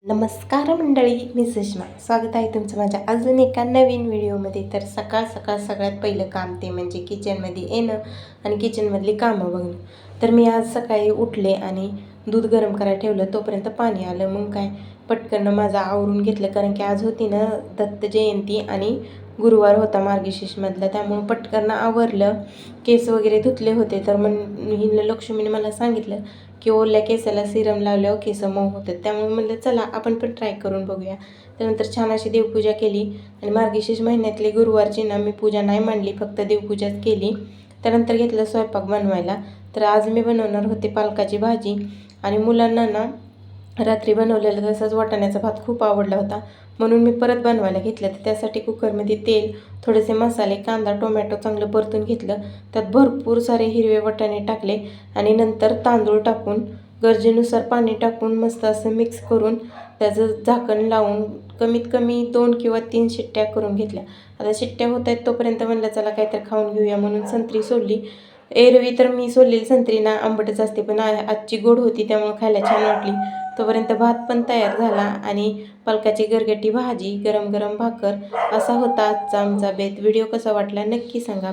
नमस्कार मंडळी, मी सुषमा. स्वागत आहे तुमचं माझ्या अजून एका नवीन व्हिडिओमध्ये. तर सकाळ सकाळ सगळ्यात पहिलं काम ते म्हणजे किचनमध्ये येणं आणि किचनमधली कामं बघणं. तर मी आज सकाळी उठले आणि दूध गरम करायला ठेवलं, तोपर्यंत पाणी आलं. मग काय पटकन माझं आवरून घेतलं, कारण की आज होती ना दत्त जयंती आणि गुरुवार होता मार्गशीर्षमधला, त्यामुळं पटकन आवरलं. केस वगैरे धुतले होते. तर हिनं लक्ष्मीने मला सांगितलं की ओल्या केसाला सिरम लावल्यावर केस मऊ होतात, त्यामुळे म्हणलं चला आपण पण ट्राय करून बघूया. त्यानंतर छान अशी देवपूजा केली आणि मार्गशीर्ष महिन्यातली गुरुवारची ना मी पूजा नाही मांडली, फक्त देवपूजाच केली. त्यानंतर घेतलं स्वयंपाक बनवायला. तर आज मी बनवणार होते पालकाची भाजी आणि मुलांना ना रात्री बनवलेला तसाच वाटाण्याचा भात खूप आवडला होता, म्हणून मी परत बनवायला घेतलं. तर त्यासाठी कुकरमध्ये तेल, थोडेसे मसाले, कांदा, टोमॅटो चांगलं परतून घेतलं. त्यात भरपूर सारे हिरवे वाटाणे टाकले आणि नंतर तांदूळ टाकून गरजेनुसार पाणी टाकून मस्त असं मिक्स करून त्याचं झाकण लावून कमीत कमी 2 किंवा 3 शिट्ट्या करून घेतल्या. आता शिट्ट्या होत आहेत तोपर्यंत म्हणलं चला काहीतरी खाऊन घेऊया, म्हणून संत्री सोलली. एरवी तर मी सोललेली संत्री ना आंबटच असते, पण आजची गोड होती त्यामुळे खायला छान वाटली. तोपर्यंत भात पण तयार झाला आणि पालकाची गरगटी भाजी, गरम गरम भाकर, असा होता आजचा आमचा बेत. व्हिडिओ कसा वाटला नक्की सांगा.